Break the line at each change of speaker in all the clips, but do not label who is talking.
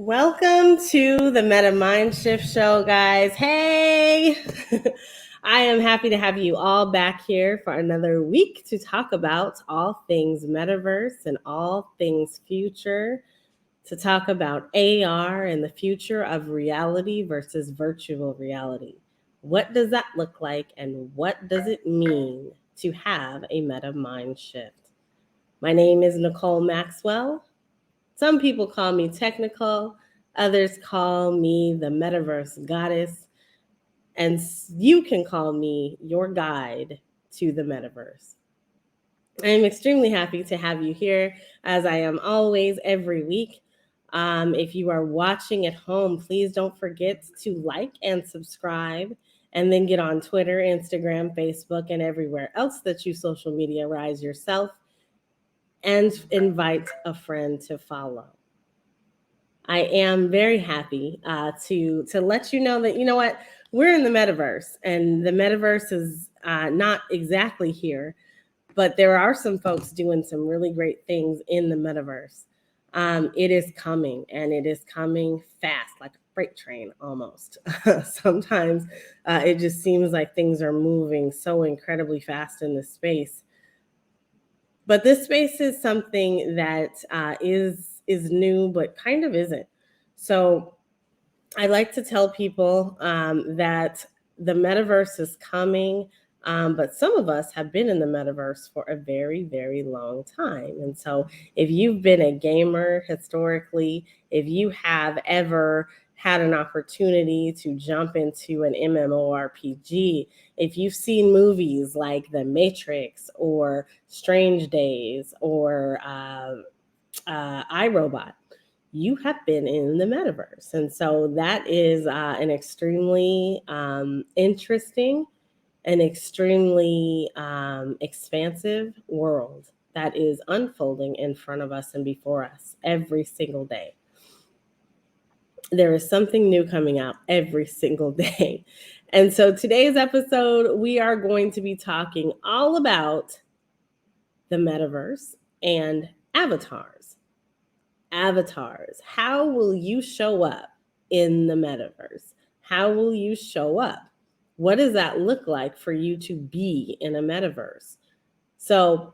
Welcome to the Meta Mind Shift Show, guys. Hey! I am happy to have you all back here for another week to talk about all things metaverse and all things future, to talk about AR and the future of reality versus virtual reality. What does that look like, and what does it mean to have a meta mind shift? My name is NiKole Maxwell. Some people call me technical, others call me the Metaverse Goddess, and you can call me your guide to the metaverse. I am extremely happy to have you here, as I am always every week. If you are watching at home, please don't forget to like and subscribe, and then get on Twitter, Instagram, Facebook, and everywhere else that you social mediaize yourself, and invite a friend to follow. I am very happy to let you know that, you know what, we're in the metaverse, and the metaverse is not exactly here, but there are some folks doing some really great things in the metaverse. It is coming, and it is coming fast, like a freight train almost. Sometimes it just seems like things are moving so incredibly fast in this space. But this space is something that is new, but kind of isn't. So I like to tell people that the metaverse is coming, but some of us have been in the metaverse for a very, very long time. And so if you've been a gamer historically, if you have ever had an opportunity to jump into an MMORPG, if you've seen movies like The Matrix or Strange Days or iRobot, you have been in the metaverse. And so that is an extremely interesting and extremely expansive world that is unfolding in front of us and before us every single day. There is something new coming out every single day. And so today's episode, we are going to be talking all about the metaverse and avatars. Avatars. How will you show up in the metaverse? How will you show up? What does that look like for you to be in a metaverse? So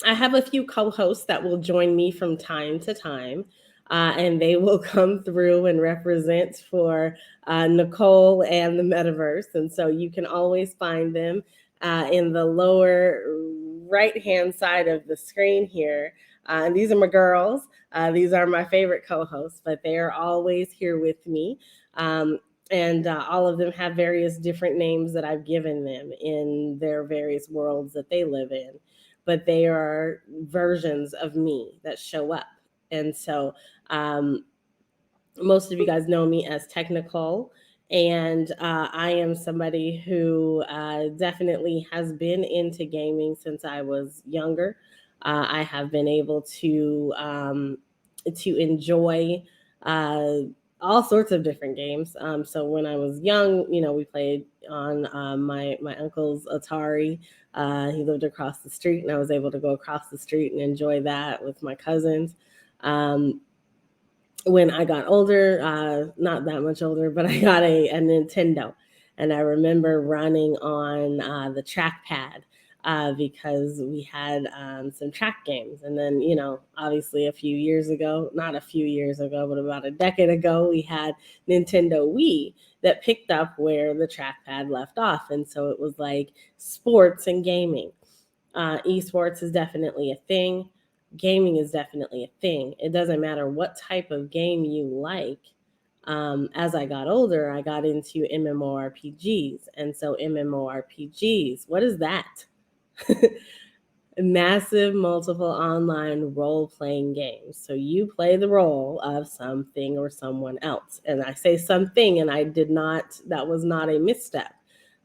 I have a few co-hosts that will join me from time to time, and they will come through and represent for NiKole and the metaverse. And so you can always find them in the lower right-hand side of the screen here. And these are my girls. These are my favorite co-hosts, but they are always here with me. And all of them have various different names that I've given them in their various worlds that they live in. But they are versions of me that show up. And so most of you guys know me as Technical. And I am somebody who definitely has been into gaming since I was younger. I have been able to enjoy all sorts of different games. So when I was young, we played on my uncle's Atari. He lived across the street, and I was able to go across the street and enjoy that with my cousins. When I got older, not that much older, but I got a Nintendo. And I remember running on the trackpad because we had some track games. And then, obviously a few years ago, not a few years ago, but about a decade ago, we had Nintendo Wii that picked up where the trackpad left off. And so it was like sports and gaming. Esports is definitely a thing. Gaming is definitely a thing. It doesn't matter what type of game you like. As I got older, I got into MMORPGs. And so MMORPGs, what is that? Massive multiple online role-playing games. So you play the role of something or someone else. And I say something, and that was not a misstep.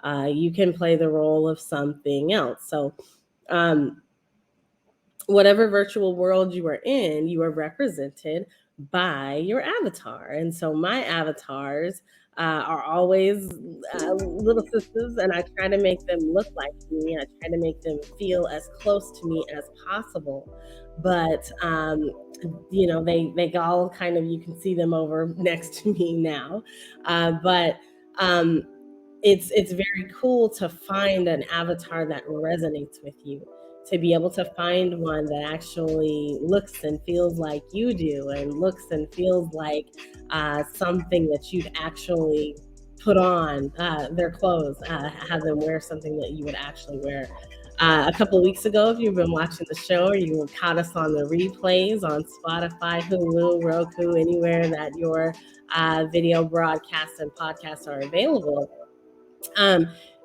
You can play the role of something else. So whatever virtual world you are in, you are represented by your avatar. And so my avatars are always little sisters, and I try to make them look like me. I try to make them feel as close to me as possible. But they all kind of, you can see them over next to me now. But it's very cool to find an avatar that resonates with you, to be able to find one that actually looks and feels like you do, and looks and feels like something that you'd actually put on their clothes, have them wear something that you would actually wear. A couple of weeks ago, if you've been watching the show, or you caught us on the replays on Spotify, Hulu, Roku, anywhere that your video broadcasts and podcasts are available,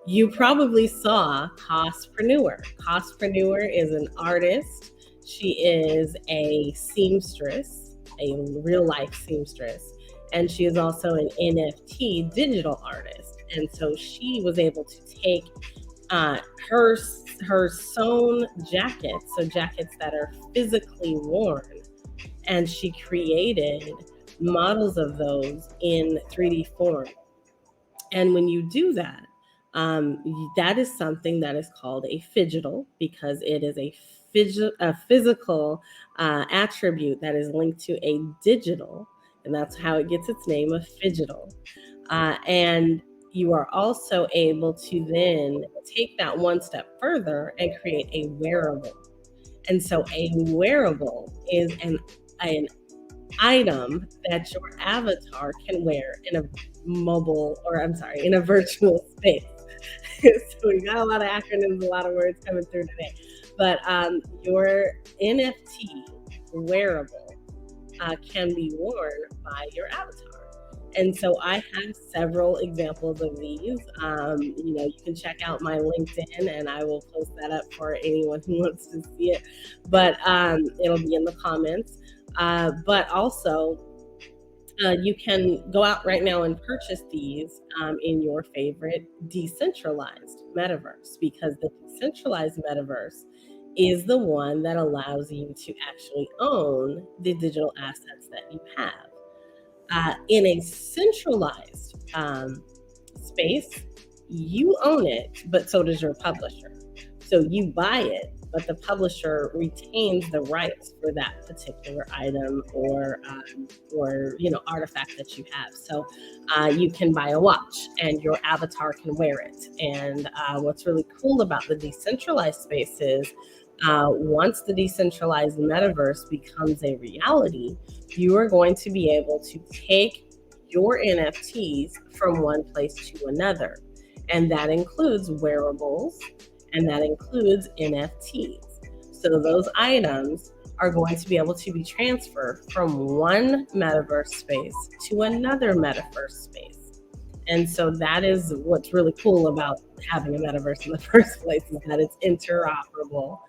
you probably saw Cospreneur. Cospreneur is an artist. She is a seamstress, a real life seamstress, and she is also an NFT digital artist. And so she was able to take her sewn jackets, so jackets that are physically worn, and she created models of those in 3D form. And when you do that, that is something that is called a phygital, because it is a physical attribute that is linked to a digital, and that's how it gets its name, a phygital. And you are also able to then take that one step further and create a wearable. And so a wearable is an item that your avatar can wear in in a virtual space. So we got a lot of acronyms, a lot of words coming through today. But your NFT wearable can be worn by your avatar. And so I have several examples of these. You can check out my LinkedIn, and I will post that up for anyone who wants to see it. But it'll be in the comments. But also, you can go out right now and purchase these in your favorite decentralized metaverse, because the decentralized metaverse is the one that allows you to actually own the digital assets that you have. In a centralized space, you own it, but so does your publisher. So you buy it, but the publisher retains the rights for that particular item or artifact that you have. So you can buy a watch, and your avatar can wear it. And what's really cool about the decentralized space is, once the decentralized metaverse becomes a reality, you are going to be able to take your NFTs from one place to another. And that includes wearables, and that includes NFTs. So those items are going to be able to be transferred from one metaverse space to another metaverse space. And so that is what's really cool about having a metaverse in the first place, is that it's interoperable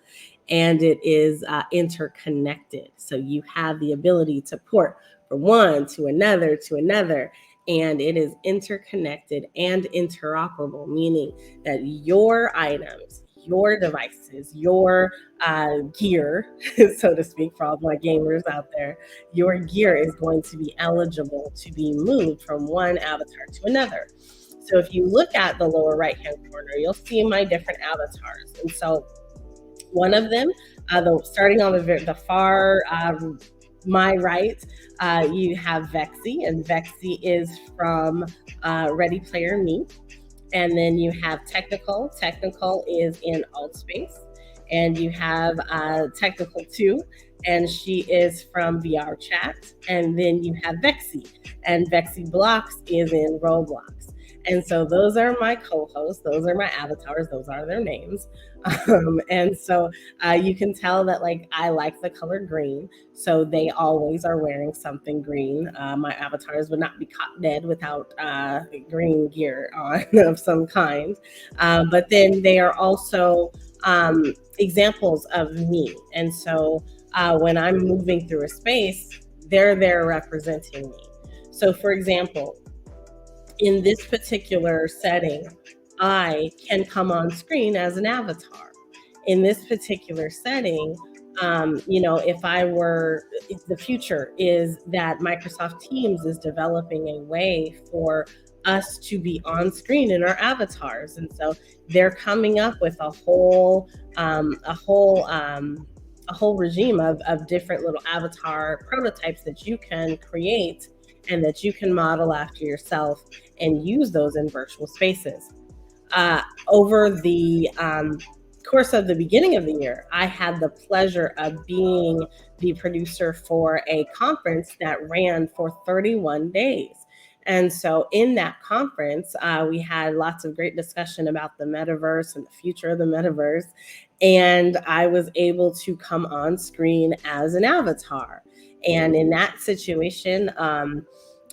and it is interconnected. So you have the ability to port from one to another, and it is interconnected and interoperable, meaning that your items, your devices, your gear, so to speak, for all my gamers out there, your gear is going to be eligible to be moved from one avatar to another. So if you look at the lower right-hand corner, you'll see my different avatars. And so one of them, starting on the far my right, you have Vexy, and Vexy is from Ready Player Me. And then you have Technical. Technical is in Altspace. And you have Technical 2, and she is from VR Chat. And then you have Vexy, and Vexy Blocks is in Roblox. And so those are my co-hosts. Those are my avatars. Those are their names. And so you can tell that I like the color green. So they always are wearing something green. My avatars would not be caught dead without green gear on of some kind. But then they are also examples of me. And so when I'm moving through a space, they're there representing me. So for example, in this particular setting, I can come on screen as an avatar. In this particular setting, If the future is that Microsoft Teams is developing a way for us to be on screen in our avatars. And so they're coming up with a whole regime of different little avatar prototypes that you can create and that you can model after yourself and use those in virtual spaces. Over the course of the beginning of the year, I had the pleasure of being the producer for a conference that ran for 31 days. And so in that conference, we had lots of great discussion about the metaverse and the future of the metaverse. And I was able to come on screen as an avatar. And in that situation,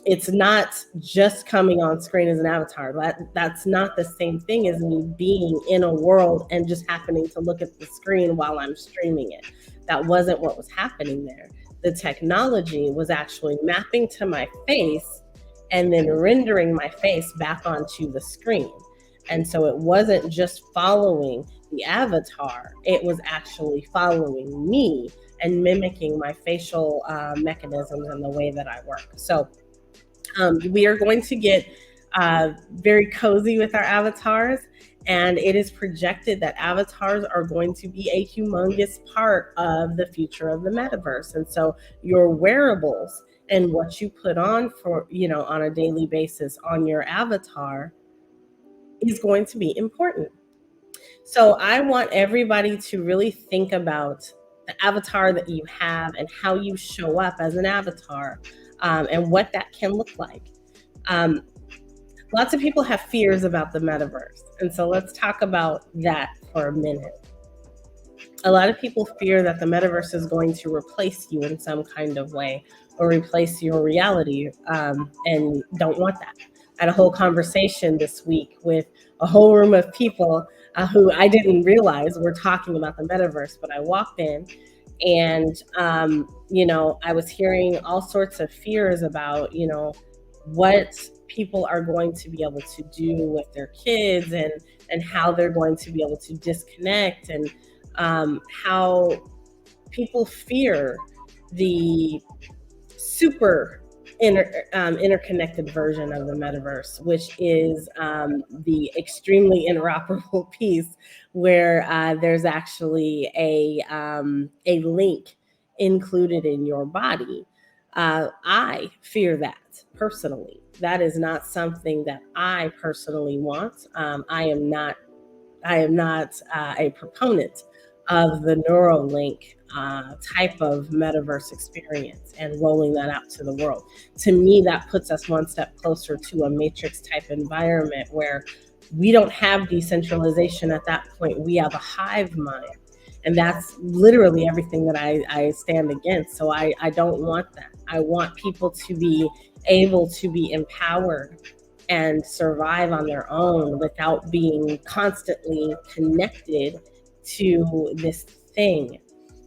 it's not just coming on screen as an avatar. That's not the same thing as me being in a world and just happening to look at the screen while I'm streaming it. That wasn't what was happening there. The technology was actually mapping to my face and then rendering my face back onto the screen. And so it wasn't just following the avatar, it was actually following me and mimicking my facial mechanisms and the way that I work. So we are going to get very cozy with our avatars, and it is projected that avatars are going to be a humongous part of the future of the metaverse. And so your wearables and what you put on on a daily basis on your avatar is going to be important. So I want everybody to really think about the avatar that you have and how you show up as an avatar, and what that can look like. Lots of people have fears about the metaverse. And so let's talk about that for a minute. A lot of people fear that the metaverse is going to replace you in some kind of way or replace your reality, and don't want that. I had a whole conversation this week with a whole room of people who I didn't realize were talking about the metaverse, but I walked in and, I was hearing all sorts of fears about, what people are going to be able to do with their kids and how they're going to be able to disconnect, and how people fear the super interconnected version of the metaverse, which is the extremely interoperable piece where there's actually a link included in your body. I fear that personally. That is not something that I personally want. I am not a proponent of the Neuralink type of metaverse experience and rolling that out to the world. To me, that puts us one step closer to a matrix type environment where we don't have decentralization at that point. We have a hive mind. And that's literally everything that I stand against. So I don't want that. I want people to be able to be empowered and survive on their own without being constantly connected to this thing.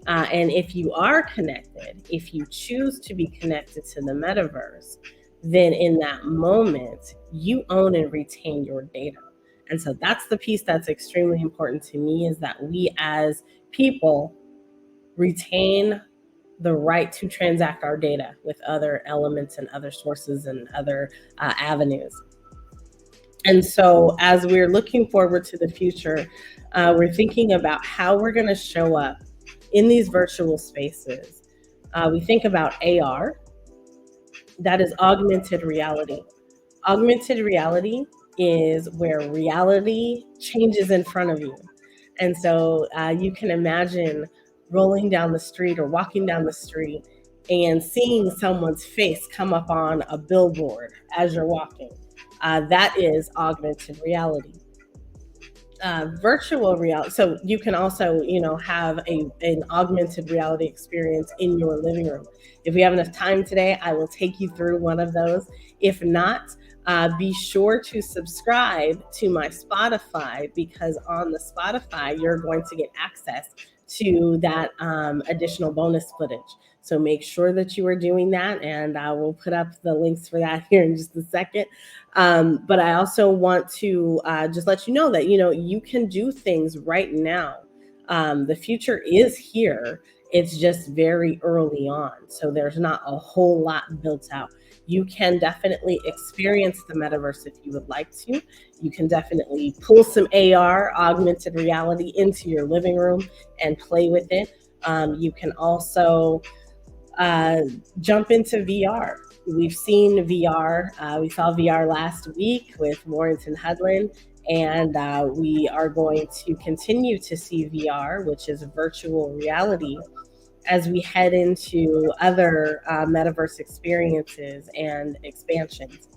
And if you are connected, if you choose to be connected to the metaverse, then in that moment, you own and retain your data. And so that's the piece that's extremely important to me, is that we as people retain the right to transact our data with other elements and other sources and other avenues. And so as we're looking forward to the future, we're thinking about how we're going to show up in these virtual spaces. We think about AR, that is augmented reality. Augmented reality is where reality changes in front of you. And so you can imagine rolling down the street or walking down the street and seeing someone's face come up on a billboard as you're walking. That is augmented reality. Virtual reality. So you can also, have an augmented reality experience in your living room. If we have enough time today, I will take you through one of those. If not, be sure to subscribe to my Spotify, because on the Spotify, you're going to get access to that additional bonus footage. So make sure that you are doing that, and I will put up the links for that here in just a second. But I also want to just let you know that, you can do things right now. The future is here, It's just very early on. So there's not a whole lot built out. You can definitely experience the metaverse if you would like to. You can definitely pull some AR, augmented reality, into your living room and play with it. You can also jump into VR. We've seen VR. We saw VR last week with Warrington Hudlin, and we are going to continue to see VR, which is virtual reality, as we head into other metaverse experiences and expansions.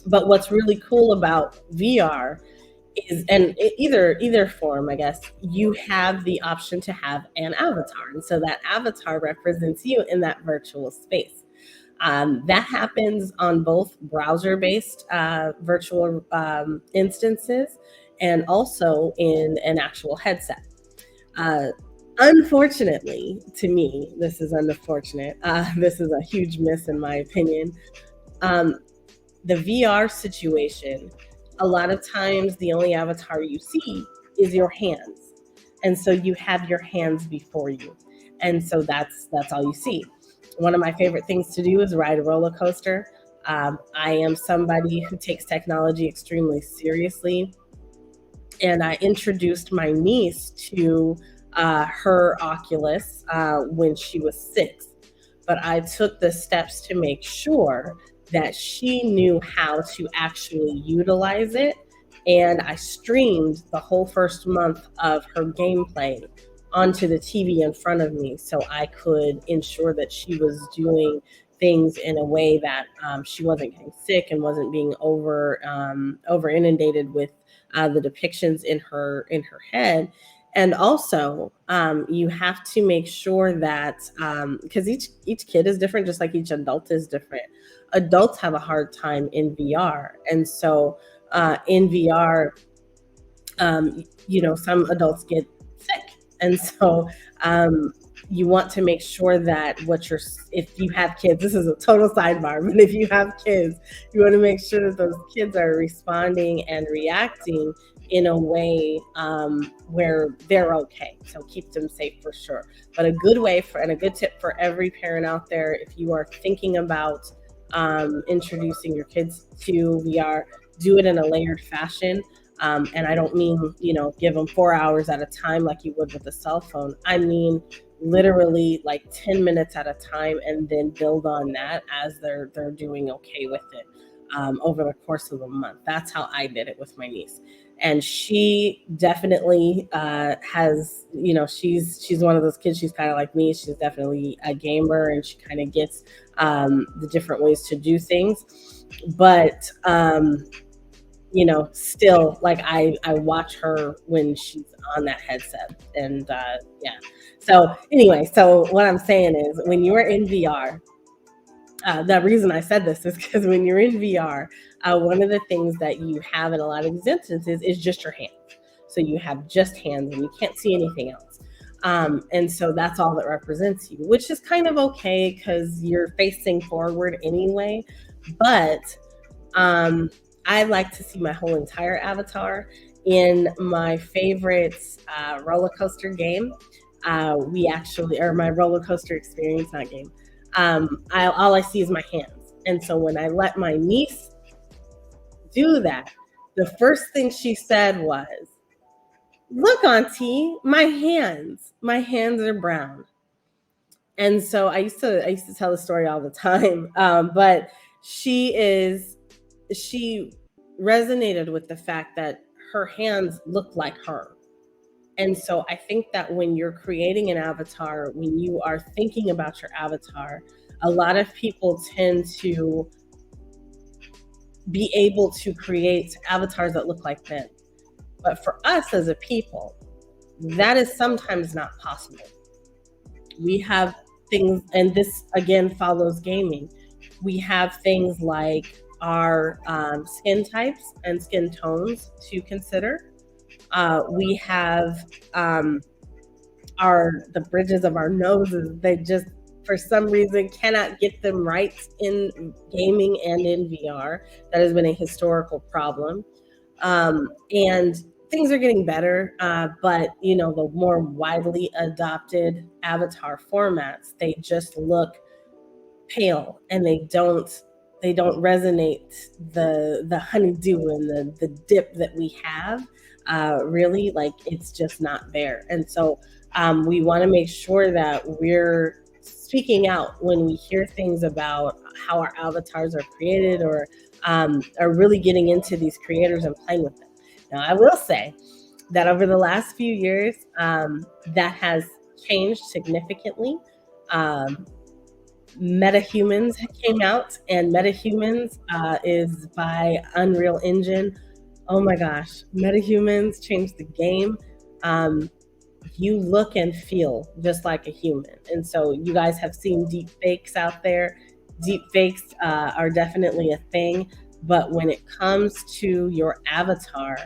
But what's really cool about VR is, and either form, I guess, you have the option to have an avatar, and so that avatar represents you in that virtual space. That happens on both browser-based virtual instances and also in an actual headset. Uh, Unfortunately, to me, this is unfortunate. This is a huge miss in my opinion. Um, the VR situation, a lot of times the only avatar you see is your hands. And so you have your hands before you. And so that's all you see. One of my favorite things to do is ride a roller coaster. I am somebody who takes technology extremely seriously. And I introduced my niece to her Oculus when she was 6. But I took the steps to make sure that she knew how to actually utilize it. And I streamed the whole first month of her gameplay onto the TV in front of me so I could ensure that she was doing things in a way that she wasn't getting sick and wasn't being over inundated with the depictions in her head. And also, you have to make sure that because each kid is different, just like each adult is different. Adults have a hard time in VR, and so in VR, some adults get sick, and so you want to make sure that if you have kids, this is a total sidebar, but if you have kids, you want to make sure that those kids are responding and reacting in a way where they're okay. So keep them safe for sure. But a good way and a good tip for every parent out there, if you are thinking about introducing your kids to VR, do it in a layered fashion. And I don't mean, give them 4 hours at a time like you would with a cell phone. I mean, literally like 10 minutes at a time, and then build on that as they're doing okay with it over the course of a month. That's how I did it with my niece. And she definitely has, she's one of those kids. She's kind of like me. She's definitely a gamer, and she kind of gets the different ways to do things. But still, like I watch her when she's on that headset, and yeah. So anyway, so what I'm saying is, when you are in VR, the reason I said this is because when you're in VR, one of the things that you have in a lot of these instances is just your hands. So you have just hands, and you can't see anything else. And so that's all that represents you, which is kind of okay because you're facing forward anyway. But I like to see my whole entire avatar. In my favorite roller coaster game, my roller coaster experience, not game, all I see is my hands. And so when I let my niece do that, the first thing she said was, "Look, Auntie, my hands are brown." And so I used to tell the story all the time, but she resonated with the fact that her hands look like her. And so I think that when you're creating an avatar, when you are thinking about your avatar, a lot of people tend to be able to create avatars that look like them. But for us as a people, that is sometimes not possible. We have things, and this again follows gaming. We have things like our skin types and skin tones to consider. We have the bridges of our noses. They just, for some reason, cannot get them right in gaming and in VR. That has been a historical problem. And things are getting better, but the more widely adopted avatar formats, they just look pale, and they don't resonate the honeydew and the dip that we have. Really, like, it's just not there. And so we want to make sure that we're speaking out when we hear things about how our avatars are created, or are really getting into these creators and playing with them. Now, I will say that over the last few years, that has changed significantly. MetaHumans came out, and MetaHumans is by Unreal Engine. Oh my gosh, MetaHumans changed the game. You look and feel just like a human. And so you guys have seen deep fakes out there. Deep fakes are definitely a thing. But when it comes to your avatar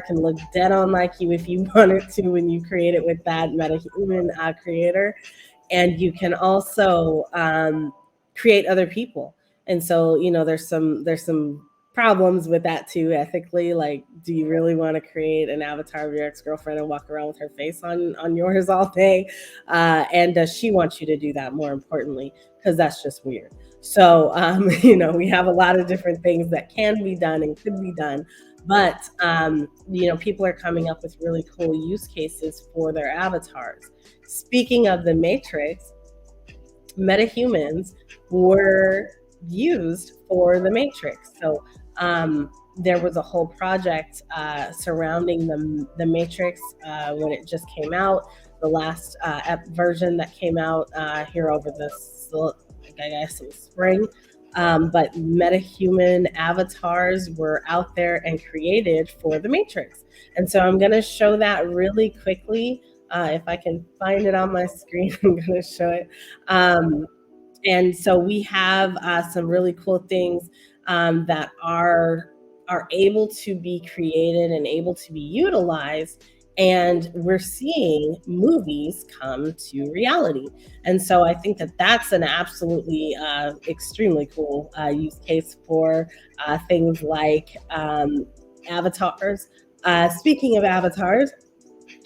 can look dead on like you if you wanted to when you create it with that MetaHuman creator. And you can also create other people. And so, there's some problems with that too, ethically. Like, do you really want to create an avatar of your ex-girlfriend and walk around with her face on yours all day? And does she want you to do that, more importantly? Because that's just weird. So, we have a lot of different things that can be done and could be done. But, people are coming up with really cool use cases for their avatars. Speaking of the Matrix, MetaHumans were used for the Matrix. So there was a whole project surrounding the Matrix when it just came out. The last version that came out here over I guess it was spring. But MetaHuman avatars were out there and created for the Matrix. And so I'm going to show that really quickly. If I can find it on my screen, I'm going to show it. And so we have some really cool things that are able to be created and able to be utilized. And we're seeing movies come to reality. And so I think that that's an absolutely extremely cool use case for things like avatars. Speaking of avatars,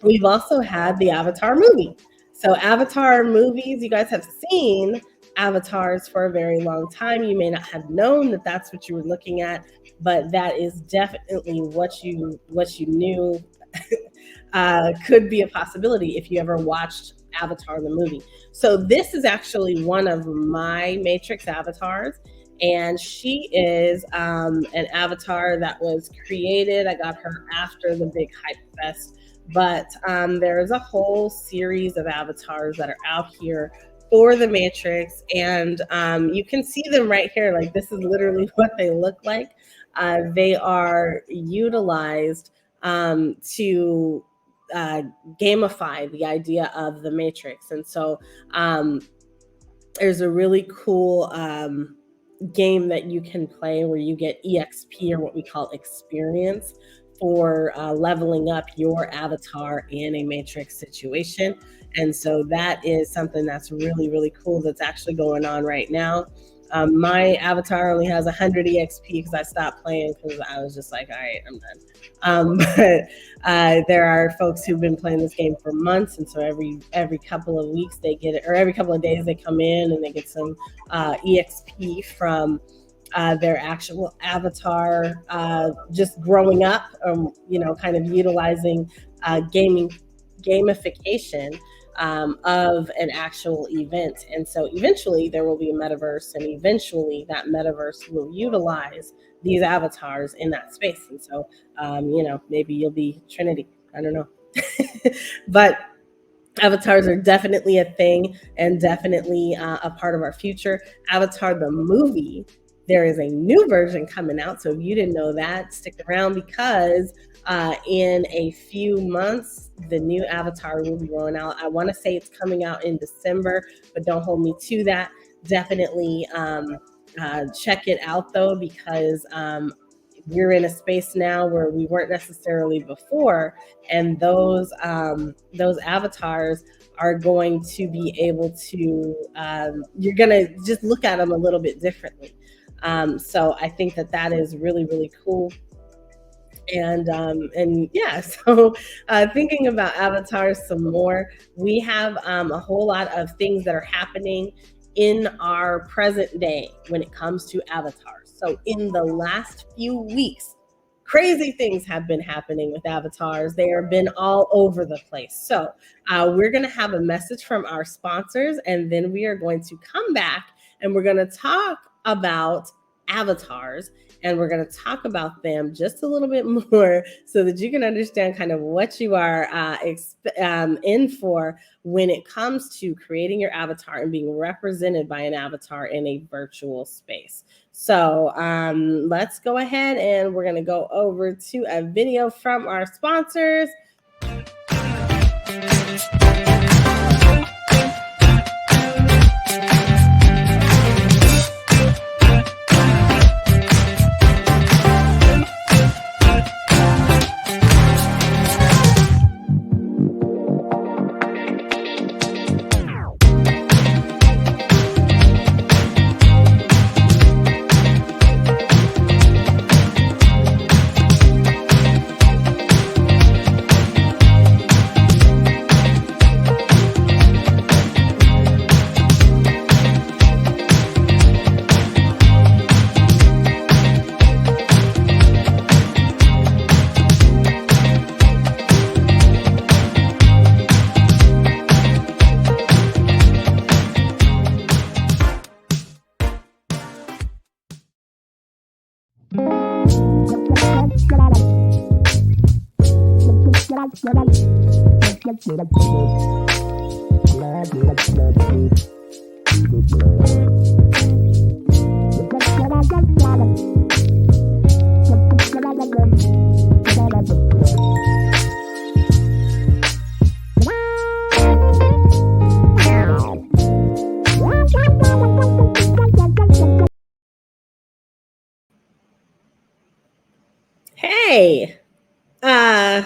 we've also had the Avatar movie. So Avatar movies, you guys have seen avatars for a very long time. You may not have known that that's what you were looking at, but that is definitely what you knew could be a possibility if you ever watched Avatar the movie. So this is actually one of my Matrix avatars, and she is an avatar that was created. I got her after the big hype fest, but there is a whole series of avatars that are out here for the Matrix, and you can see them right here. Like, this is literally what they look like. They are utilized to gamify the idea of the Matrix. And so there's a really cool game that you can play where you get EXP, or what we call experience, for leveling up your avatar in a Matrix situation. And so that is something that's really, really cool that's actually going on right now. My avatar only has 100 EXP because I stopped playing because I was just like, all right, I'm done. But there are folks who've been playing this game for months, and so every couple of weeks they get it, or every couple of days they come in and they get some EXP from their actual avatar, just growing up, kind of utilizing gamification of an actual event. And so eventually there will be a metaverse, and eventually that metaverse will utilize these avatars in that space. And so, maybe you'll be Trinity. I don't know. But avatars are definitely a thing, and definitely a part of our future. Avatar the movie, there is a new version coming out. So if you didn't know that, stick around, because in a few months, the new Avatar will be rolling out. I want to say it's coming out in December, but don't hold me to that. Definitely check it out, though, because we're in a space now where we weren't necessarily before, and those avatars are going to be able to, you're going to just look at them a little bit differently. So I think that is really, really cool. And yeah, so thinking about avatars some more, we have a whole lot of things that are happening in our present day when it comes to avatars. So in the last few weeks, crazy things have been happening with avatars. They have been all over the place. So we're going to have a message from our sponsors, and then we are going to come back and we're going to talk about avatars, and we're going to talk about them just a little bit more so that you can understand kind of what you are in for when it comes to creating your avatar and being represented by an avatar in a virtual space. So let's go ahead and we're going to go over to a video from our sponsors. Hey, uh,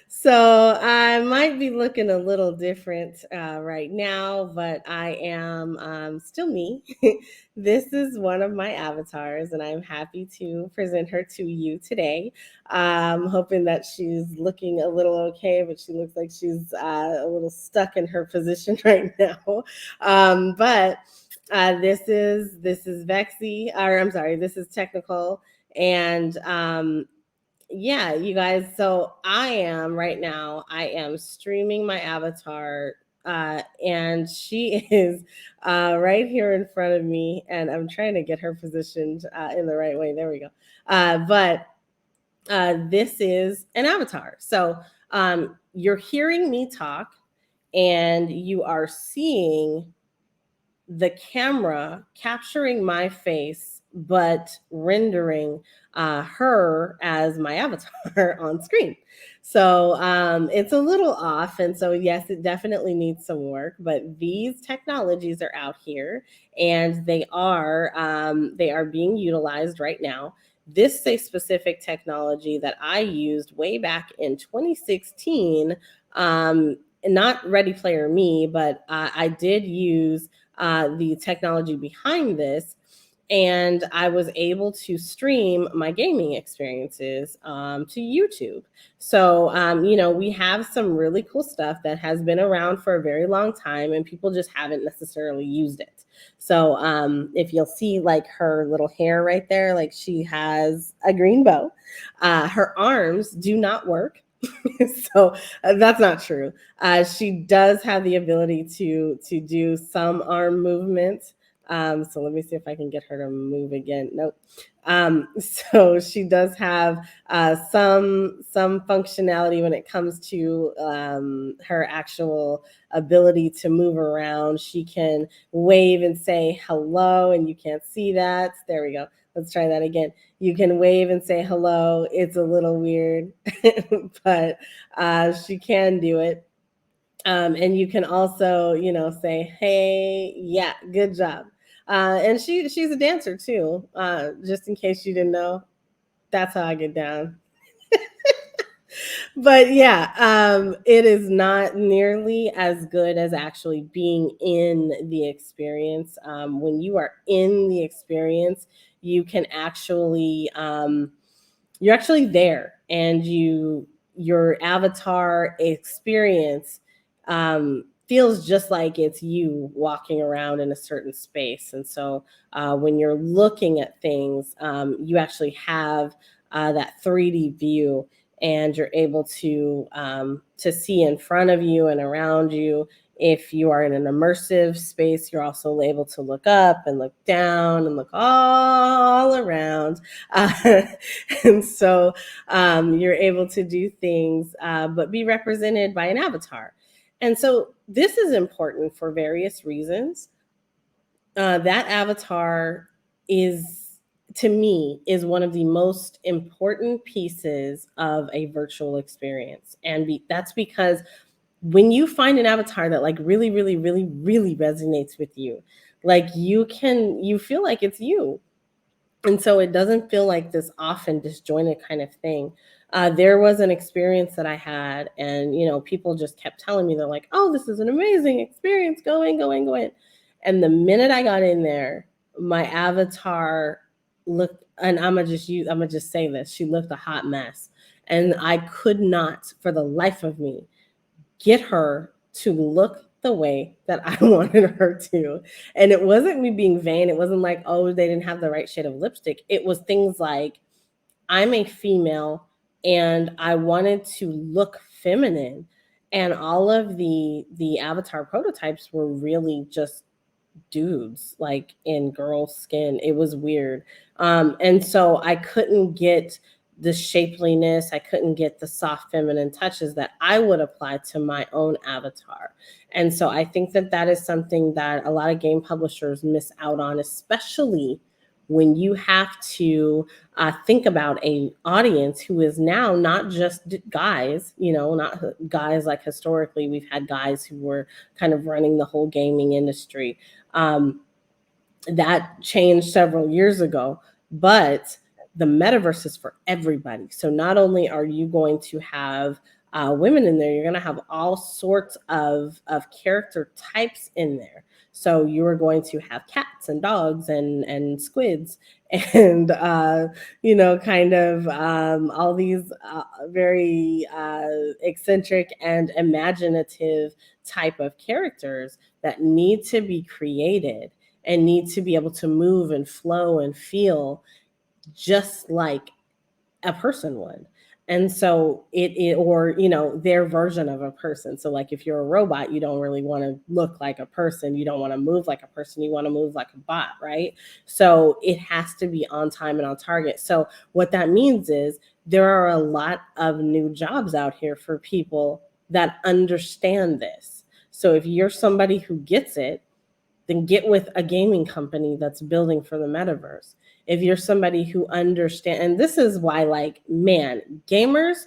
so I might be looking a little different right now, but I am still me. This is one of my avatars, and I'm happy to present her to you today. Hoping that she's looking a little okay, but she looks like she's a little stuck in her position right now. But this is Vexy, or I'm sorry, this is Technical, and yeah, you guys. So I am right now, I am streaming my avatar, and she is right here in front of me, and I'm trying to get her positioned in the right way. There we go. But this is an avatar. So you're hearing me talk, and you are seeing the camera capturing my face, but rendering her as my avatar on screen. So it's a little off. And so, yes, it definitely needs some work, but these technologies are out here, and they are being utilized right now. This is a specific technology that I used way back in 2016. Not Ready Player Me, but I did use the technology behind this, and I was able to stream my gaming experiences to YouTube. So, we have some really cool stuff that has been around for a very long time, and people just haven't necessarily used it. So, if you'll see like her little hair right there, like she has a green bow, her arms do not work. So that's not true. She does have the ability to do some arm movement. So let me see if I can get her to move again. Nope. So she does have some functionality when it comes to her actual ability to move around. She can wave and say hello, and you can't see that. There we go. Let's try that again. You can wave and say hello. It's a little weird, but she can do it. And you can also, say, hey, yeah, good job. And she's a dancer too, just in case you didn't know. That's how I get down. But yeah, it is not nearly as good as actually being in the experience. When you are in the experience, you can actually you're actually there, and your avatar experience feels just like it's you walking around in a certain space. And so when you're looking at things, you actually have that 3D view, and you're able to see in front of you and around you. If you are in an immersive space, you're also able to look up and look down and look all around. Uh, and so you're able to do things, but be represented by an avatar. And so this is important for various reasons. That avatar is, to me, is one of the most important pieces of a virtual experience. And that's because when you find an avatar that like really, really, really, really resonates with you, like you feel like it's you. And so it doesn't feel like this often disjointed kind of thing. There was an experience that I had, and people just kept telling me, they're like, "Oh, this is an amazing experience. Go in, go in, go in." And the minute I got in there, my avatar looked, and I'm gonna just say this, she looked a hot mess, and I could not, for the life of me, get her to look the way that I wanted her to. And it wasn't me being vain. It wasn't like, oh, they didn't have the right shade of lipstick. It was things like, I'm a female and I wanted to look feminine. And all of the avatar prototypes were really just dudes, like in girl skin. It was weird. And so I couldn't get the shapeliness, I couldn't get the soft feminine touches that I would apply to my own avatar. And so I think that that is something that a lot of game publishers miss out on, especially when you have to think about a audience who is now not just guys, not guys like historically we've had guys who were kind of running the whole gaming industry. um, that changed several years ago, but the metaverse is for everybody. So not only are you going to have women in there, you're going to have all sorts of character types in there. So you are going to have cats and dogs and squids and kind of all these very eccentric and imaginative type of characters that need to be created and need to be able to move and flow and feel just like a person would. And so or their version of a person. So like if you're a robot, you don't really want to look like a person, you don't want to move like a person, you want to move like a bot, right? So it has to be on time and on target. So what that means is there are a lot of new jobs out here for people that understand this. So if you're somebody who gets it, then get with a gaming company that's building for the metaverse. If you're somebody who understands, and this is why, like, man, gamers,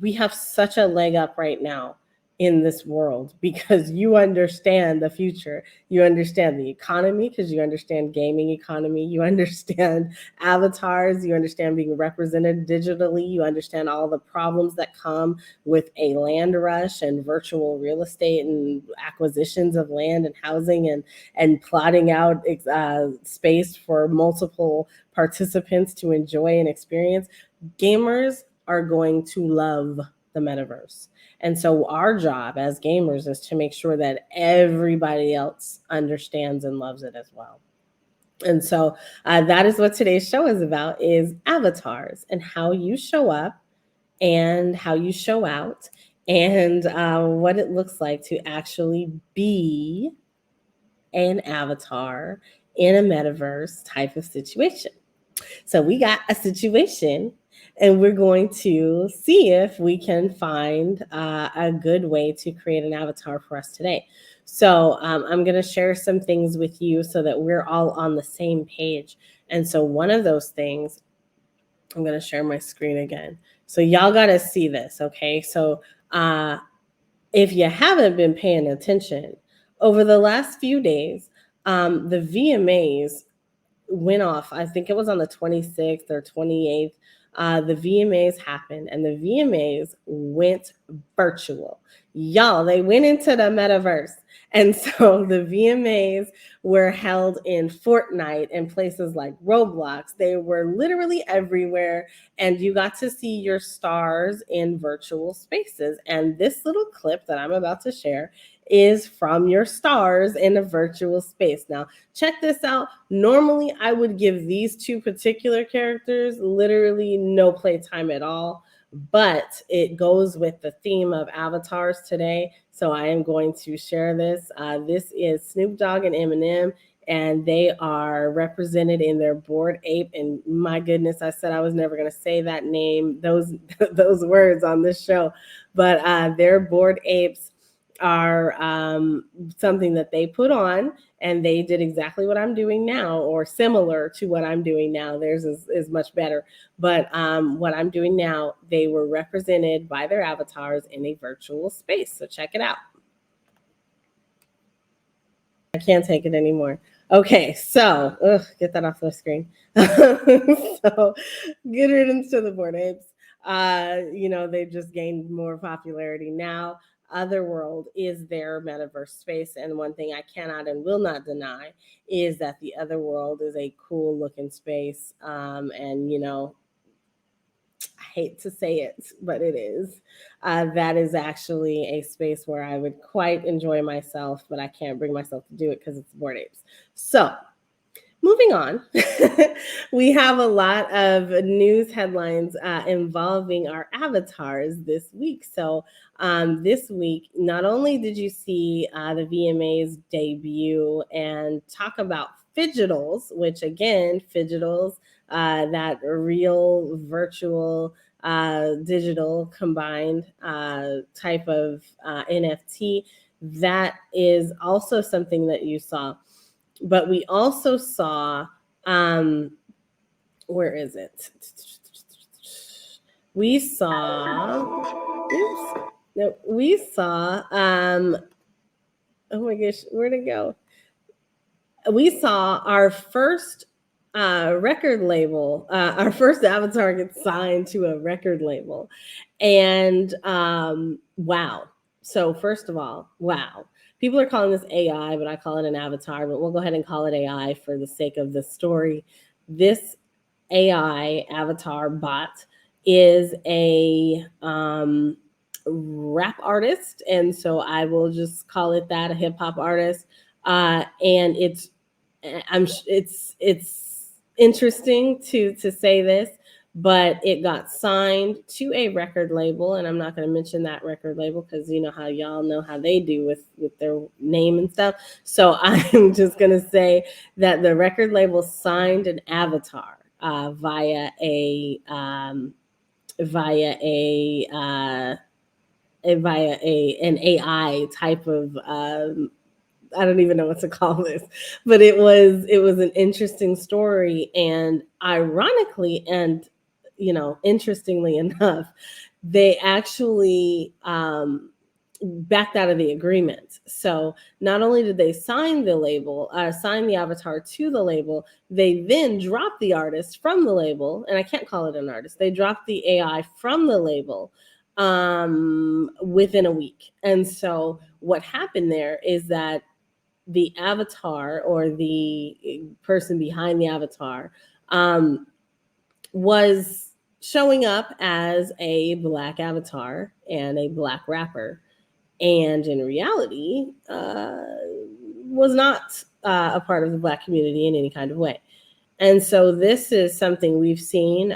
we have such a leg up right now in this world because you understand the future. You understand the economy because you understand gaming economy. You understand avatars. You understand being represented digitally. You understand all the problems that come with a land rush and virtual real estate and acquisitions of land and housing and plotting out space for multiple participants to enjoy and experience. Gamers are going to love the metaverse. And so our job as gamers is to make sure that everybody else understands and loves it as well. And so that is what today's show is about, is avatars and how you show up and how you show out and what it looks like to actually be an avatar in a metaverse type of situation. So we got a situation, and we're going to see if we can find a good way to create an avatar for us today. So I'm going to share some things with you so that we're all on the same page. And so one of those things, I'm going to share my screen again. So y'all got to see this, okay? So if you haven't been paying attention, over the last few days, the VMAs went off. I think it was on the 26th or 28th. The VMAs happened, and the VMAs went virtual. Y'all, they went into the metaverse. And so the VMAs were held in Fortnite and places like Roblox. They were literally everywhere, and you got to see your stars in virtual spaces. And this little clip that I'm about to share is from your stars in a virtual space. Now, check this out. Normally, I would give these two particular characters literally no playtime at all, but it goes with the theme of avatars today. So I am going to share this. This is Snoop Dogg and Eminem, and they are represented in their Bored Ape. And my goodness, I said I was never going to say that name, those those words on this show, but their Bored Apes are something that they put on, and they did exactly what I'm doing now, or similar to what I'm doing now. Theirs is much better. But what I'm doing now, they were represented by their avatars in a virtual space. So check it out. I can't take it anymore. Okay, so get that off the screen. So good riddance to the Bored Apes. They've just gained more popularity now. Otherworld is their metaverse space, and one thing I cannot and will not deny is that the Otherworld is a cool looking space. I hate to say it, but it is. That is actually a space where I would quite enjoy myself, but I can't bring myself to do it because it's Bored Apes. So moving on, we have a lot of news headlines involving our avatars this week. So this week, not only did you see the VMAs debut and talk about Fidgetals, which again, Fidgetals, that real virtual digital combined type of NFT, that is also something that you saw. But we also saw, where is it? We saw, oh my gosh, where'd it go? We saw our first record label, our first avatar gets signed to a record label. And wow. So first of all, wow. People are calling this AI, but I call it an avatar, but we'll go ahead and call it AI for the sake of the story. This AI avatar bot is a rap artist. And so I will just call it that, a hip hop artist. And it's interesting to say this, but it got signed to a record label, and I'm not going to mention that record label because you know how y'all know how they do with their name and stuff. So I'm just going to say that the record label signed an avatar via an AI type of I don't even know what to call this, but it was an interesting story. And ironically, and interestingly enough, they actually backed out of the agreement. So not only did they sign the avatar to the label, they then dropped the artist from the label, and I can't call it an artist. They dropped the AI from the label within a week. And so what happened there is that the avatar, or the person behind the avatar, was showing up as a Black avatar and a Black rapper, and in reality was not a part of the Black community in any kind of way. And so this is something we've seen.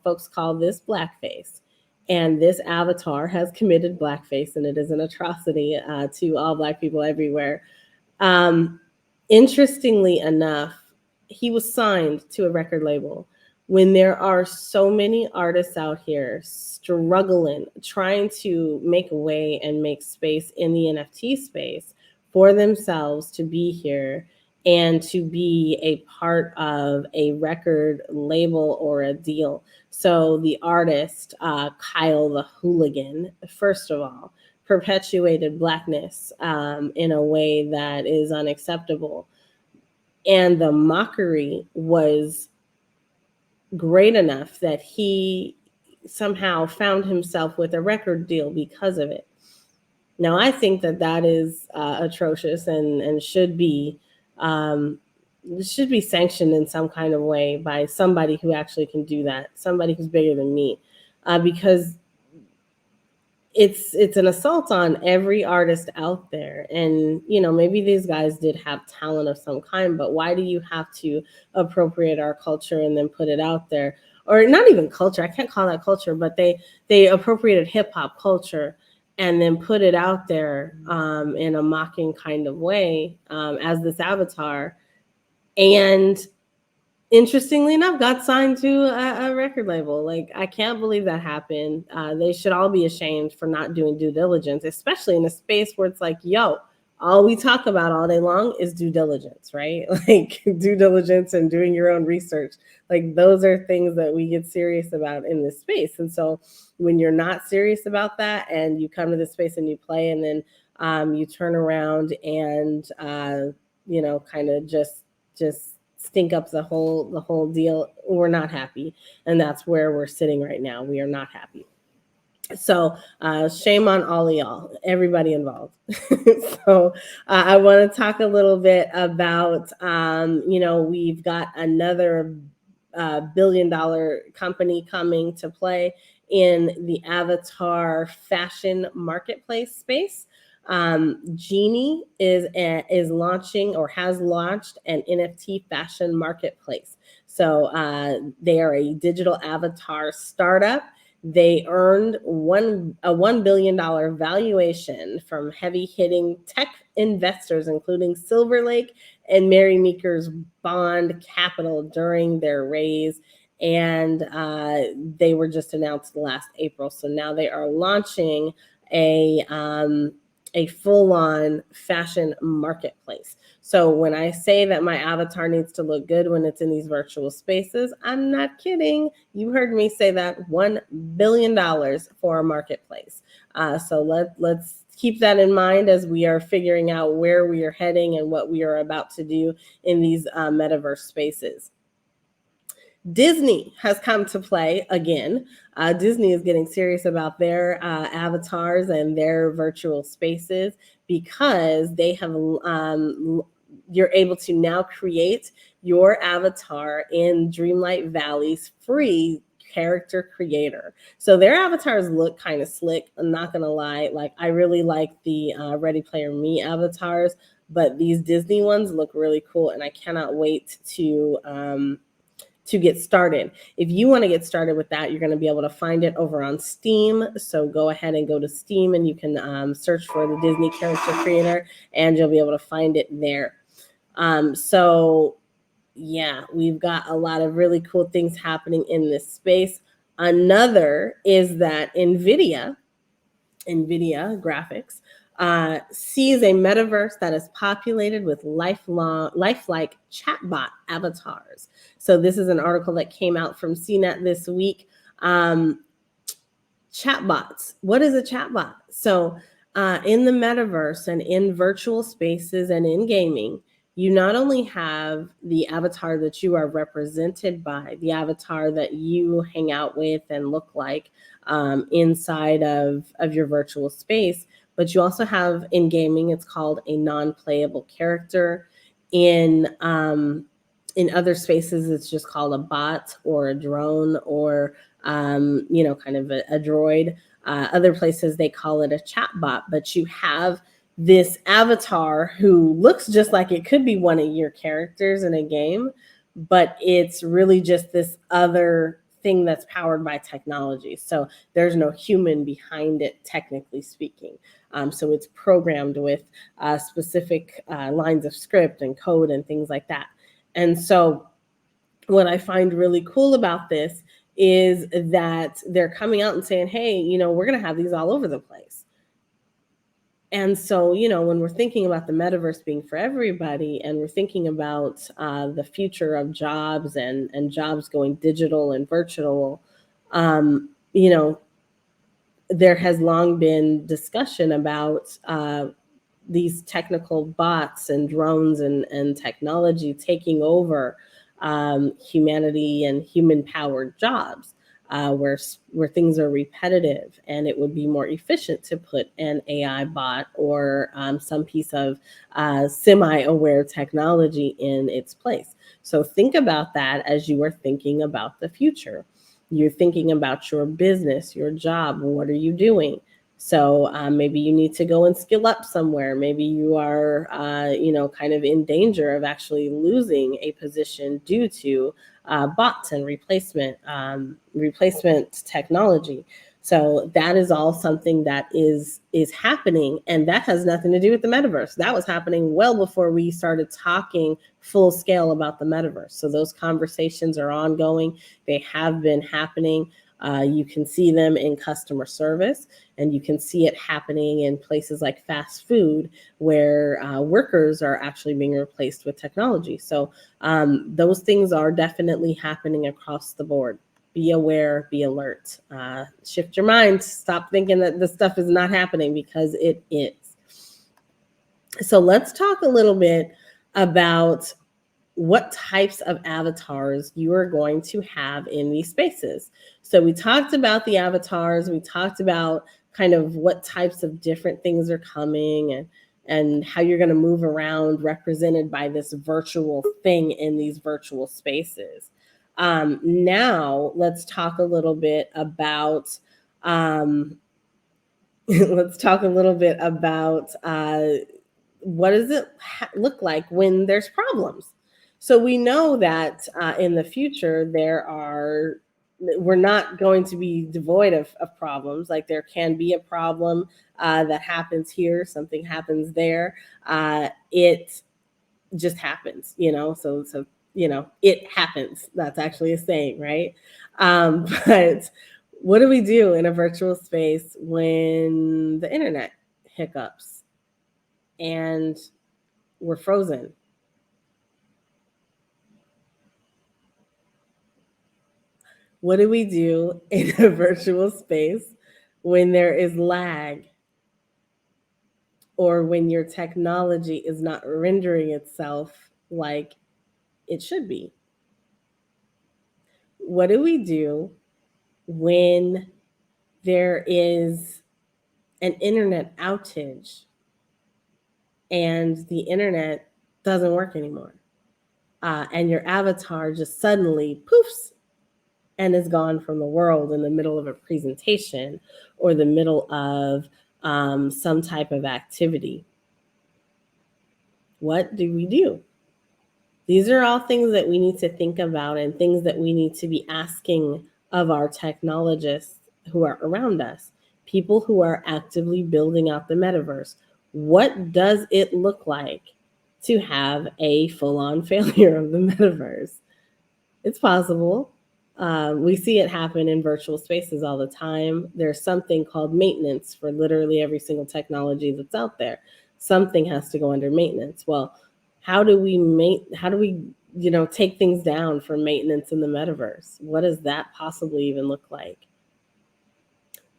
Folks call this blackface. And this avatar has committed blackface, and it is an atrocity to all Black people everywhere. Interestingly enough, he was signed to a record label when there are so many artists out here struggling, trying to make a way and make space in the NFT space for themselves to be here and to be a part of a record label or a deal. So the artist, Kyle the Hooligan, first of all, perpetuated Blackness in a way that is unacceptable. And the mockery was great enough that he somehow found himself with a record deal because of it. Now, I think that is atrocious and should be sanctioned in some kind of way by somebody who actually can do that, somebody who's bigger than me, because it's an assault on every artist out there. And maybe these guys did have talent of some kind, but why do you have to appropriate our culture and then put it out there? Or not even culture, I can't call that culture, but they appropriated hip-hop culture and then put it out there in a mocking kind of way as this avatar. And interestingly enough, got signed to a record label. Like, I can't believe that happened. They should all be ashamed for not doing due diligence, especially in a space where it's like, yo, all we talk about all day long is due diligence, right? Like, due diligence and doing your own research. Like, those are things that we get serious about in this space. And so when you're not serious about that and you come to this space and you play, and then you turn around and kind of just stink up the whole deal, we're not happy. And that's where we're sitting right now. We are not happy. So shame on all of y'all, everybody involved. So I want to talk a little bit about we've got another $1 billion company coming to play in the avatar fashion marketplace space. Genie is launching, or has launched, an NFT fashion marketplace. So they are a digital avatar startup. They earned a $1 billion valuation from heavy-hitting tech investors, including Silver Lake and Mary Meeker's Bond Capital, during their raise. And they were just announced last April. So now they are launching a full-on fashion marketplace. So when I say that my avatar needs to look good when it's in these virtual spaces, I'm not kidding. You heard me say that. $1 billion for a marketplace. So let's keep that in mind as we are figuring out where we are heading and what we are about to do in these metaverse spaces. Disney has come to play again. Disney is getting serious about their avatars and their virtual spaces, because they have you're able to now create your avatar in Dreamlight Valley's free character creator. So their avatars look kind of slick. I'm not gonna lie. Like, I really like the Ready Player Me avatars, but these Disney ones look really cool, and I cannot wait to get started. If you want to get started with that, you're going to be able to find it over on Steam. So go ahead and go to Steam, and you can search for the Disney character creator, and you'll be able to find it there. So yeah, we've got a lot of really cool things happening in this space. Another is that NVIDIA graphics sees a metaverse that is populated with lifelike chatbot avatars. So this is an article that came out from CNET this week. Chatbots. What is a chatbot? So in the metaverse and in virtual spaces and in gaming, you not only have the avatar that you are represented by, the avatar that you hang out with and look like inside of your virtual space, but you also have, in gaming, it's called a non-playable character. In other spaces, it's just called a bot or a drone, or kind of a droid. Other places they call it a chat bot, but you have this avatar who looks just like it could be one of your characters in a game, but it's really just this other thing that's powered by technology. So there's no human behind it, technically speaking. So it's programmed with specific lines of script and code and things like that. And so what I find really cool about this is that they're coming out and saying, hey, we're going to have these all over the place. And so, when we're thinking about the metaverse being for everybody, and we're thinking about the future of jobs and jobs going digital and virtual, there has long been discussion about these technical bots and drones and technology taking over humanity and human-powered jobs. where things are repetitive, and it would be more efficient to put an AI bot or some piece of semi-aware technology in its place. So think about that as you are thinking about the future. You're thinking about your business, your job. What are you doing? So maybe you need to go and skill up somewhere. Maybe you are, kind of in danger of actually losing a position due to bots and replacement technology. So that is all something that is happening, and that has nothing to do with the metaverse. That was happening well before we started talking full scale about the metaverse. So those conversations are ongoing. They have been happening. You can see them in customer service, and you can see it happening in places like fast food, where workers are actually being replaced with technology. So those things are definitely happening across the board. Be aware, be alert, shift your mind, stop thinking that this stuff is not happening, because it is. So let's talk a little bit about what types of avatars you are going to have in these spaces. So we talked about the avatars, we talked about kind of what types of different things are coming, and how you're going to move around represented by this virtual thing in these virtual spaces. Now let's talk a little bit about let's talk a little bit about what does it look like when there's problems. So we know that in the future we're not going to be devoid of problems. Like, there can be a problem that happens here, something happens there. It just happens, so it happens. That's actually a saying, right? But what do we do in a virtual space when the internet hiccups and we're frozen? What do we do in a virtual space when there is lag, or when your technology is not rendering itself like it should be? What do we do when there is an internet outage and the internet doesn't work anymore, and your avatar just suddenly poofs and is gone from the world in the middle of a presentation or the middle of some type of activity? What do we do? These are all things that we need to think about, and things that we need to be asking of our technologists who are around us, people who are actively building out the metaverse. What does it look like to have a full-on failure of the metaverse? It's possible. We see it happen in virtual spaces all the time. There's something called maintenance for literally every single technology that's out there. Something has to go under maintenance. Well, how do we take things down for maintenance in the metaverse? What does that possibly even look like?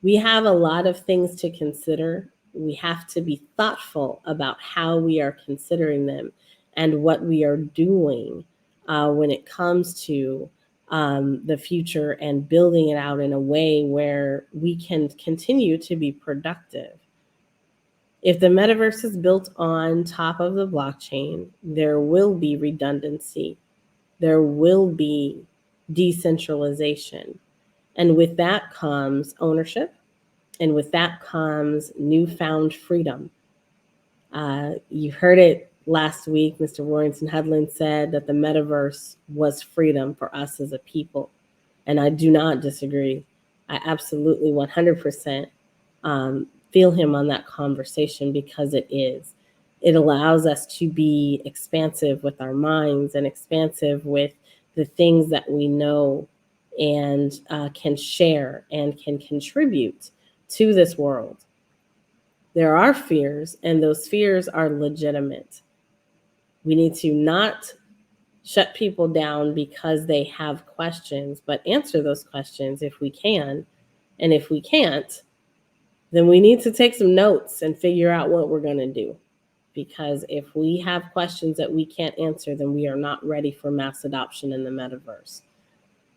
We have a lot of things to consider. We have to be thoughtful about how we are considering them and what we are doing when it comes to the future, and building it out in a way where we can continue to be productive. If the metaverse is built on top of the blockchain, there will be redundancy. There will be decentralization. And with that comes ownership. And with that comes newfound freedom. You heard it last week. Mr. Warrington Headland said that the metaverse was freedom for us as a people. And I do not disagree. I absolutely 100% feel him on that conversation, because it is. It allows us to be expansive with our minds, and expansive with the things that we know, and can share and can contribute to this world. There are fears, and those fears are legitimate. We need to not shut people down because they have questions, but answer those questions if we can. And if we can't, then we need to take some notes and figure out what we're going to do. Because if we have questions that we can't answer, then we are not ready for mass adoption in the metaverse.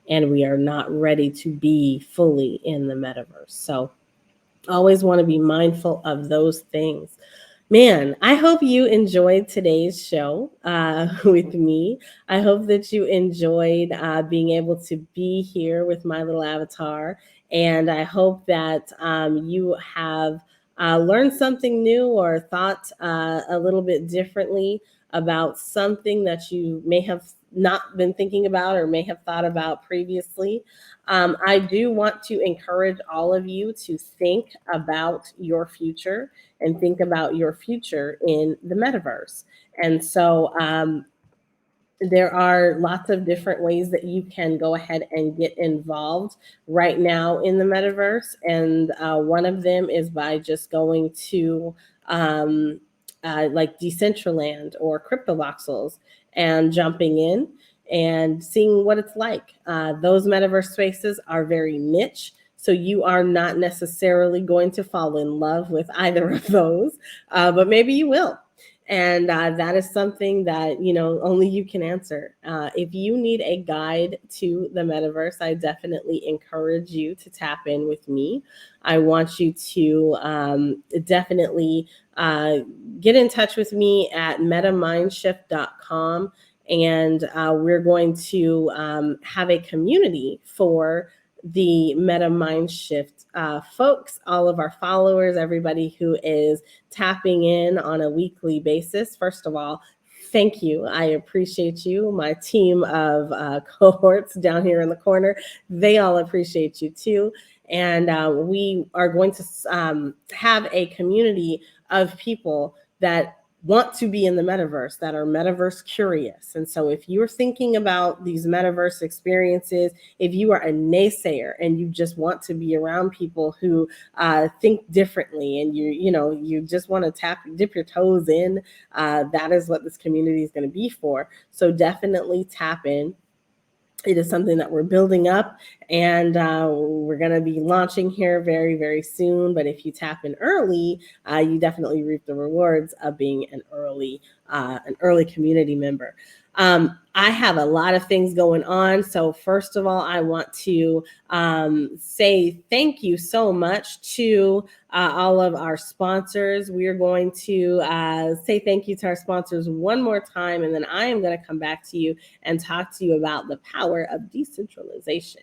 and we are not ready to be fully in the metaverse. So always want to be mindful of those things. Man, I hope you enjoyed today's show with me. I hope that you enjoyed being able to be here with my little avatar. And I hope that you have learned something new or thought a little bit differently about something that you may have not been thinking about or may have thought about previously. I do want to encourage all of you to think about your future and think about your future in the metaverse. And so there are lots of different ways that you can go ahead and get involved right now in the metaverse. And one of them is by just going to like Decentraland or CryptoVoxels and jumping in and seeing what it's like. Those metaverse spaces are very niche. So you are not necessarily going to fall in love with either of those, but maybe you will. And that is something that, only you can answer. If you need a guide to the metaverse, I definitely encourage you to tap in with me. I want you to definitely get in touch with me at metamindshift.com. And we're going to have a community for the Meta Mind Shift folks, all of our followers, everybody who is tapping in on a weekly basis. First of all, thank you. I appreciate you. My team of cohorts down here in the corner, they all appreciate you too. And we are going to have a community of people that want to be in the metaverse, that are metaverse curious. And so if you're thinking about these metaverse experiences, if you are a naysayer and you just want to be around people who think differently, and you just want to dip your toes in, that is what this community is going to be for. So definitely tap in. It is something that we're building up, and we're going to be launching here very, very soon. But if you tap in early, you definitely reap the rewards of being an early community member. I have a lot of things going on. So first of all, I want to say thank you so much to all of our sponsors. We are going to say thank you to our sponsors one more time, and then I am going to come back to you and talk to you about the power of decentralization.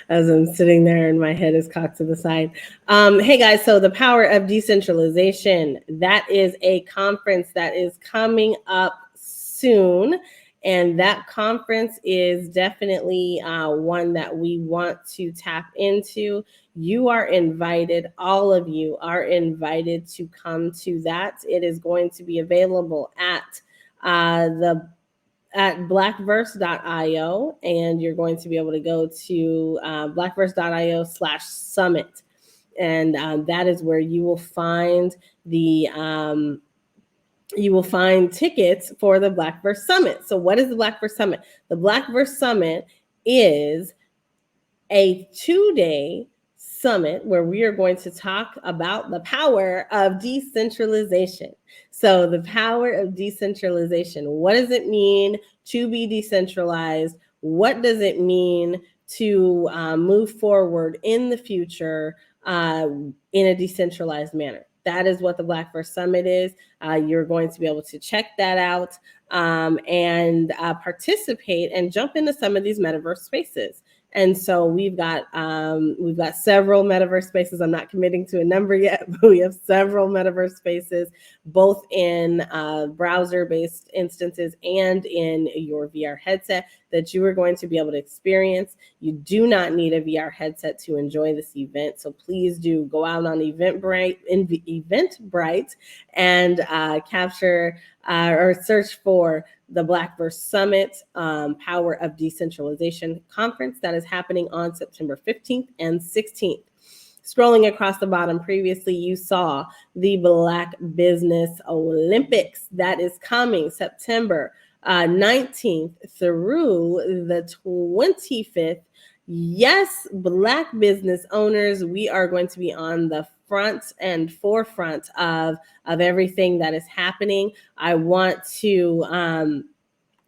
As I'm sitting there and my head is cocked to the side. Hey guys, so the power of decentralization, that is a conference that is coming up soon. And that conference is definitely one that we want to tap into. You are invited, all of you are invited to come to that. It is going to be available at blackverse.io, and you're going to be able to go to blackverse.io/summit. And that is where you will find tickets for the Blackverse Summit. So what is the Blackverse Summit? The Blackverse Summit is a 2-day summit where we are going to talk about the power of decentralization. So, the power of decentralization. What does it mean to be decentralized? What does it mean to move forward in the future in a decentralized manner? That is what the Blackverse Summit is. You're going to be able to check that out and participate and jump into some of these metaverse spaces. And so we've got several metaverse spaces. I'm not committing to a number yet, but we have several metaverse spaces, both in browser-based instances and in your VR headset that you are going to be able to experience. You do not need a VR headset to enjoy this event, so please do go out on Eventbrite and capture or search for the Blackverse Summit Power of Decentralization Conference that is happening on September 15th and 16th. Scrolling across the bottom, previously you saw the Black Business Olympics that is coming September 19th through the 25th. Yes, Black business owners, we are going to be on the front and forefront of everything that is happening. I want to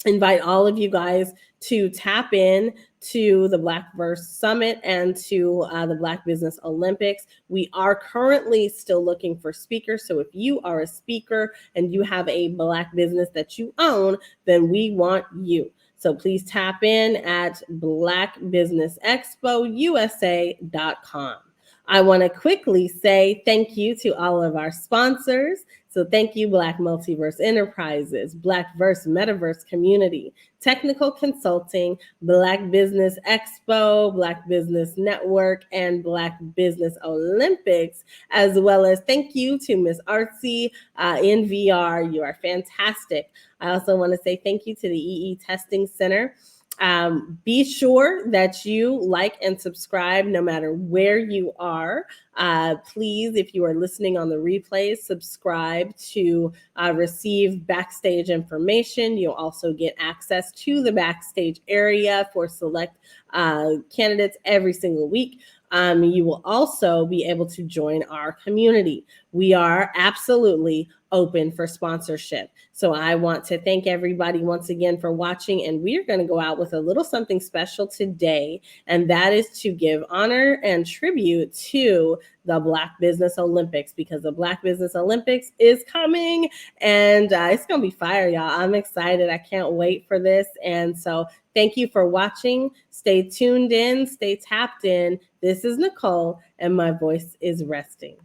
invite all of you guys to tap in to the Blackverse Summit and to the Black Business Olympics. We are currently still looking for speakers. So if you are a speaker and you have a Black business that you own, then we want you. So please tap in at blackbusinessexpousa.com. I want to quickly say thank you to all of our sponsors. So thank you, Black Multiverse Enterprises, Blackverse Metaverse Community, Technical Consulting, Black Business Expo, Black Business Network, and Black Business Olympics, as well as thank you to Miss Artsy in VR. You are fantastic. I also want to say thank you to the EE Testing Center. Be sure that you like and subscribe no matter where you are. Please, if you are listening on the replays, subscribe to receive backstage information. You'll also get access to the backstage area for select candidates every single week. You will also be able to join our community. We are absolutely open for sponsorship. So I want to thank everybody once again for watching, and we are going to go out with a little something special today, and that is to give honor and tribute to the Black Business Olympics, because the Black Business Olympics is coming, and it's going to be fire, y'all. I'm excited. I can't wait for this. And so thank you for watching. Stay tuned in, stay tapped in. This is NiKole, and my voice is resting.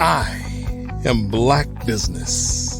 I am Black Business.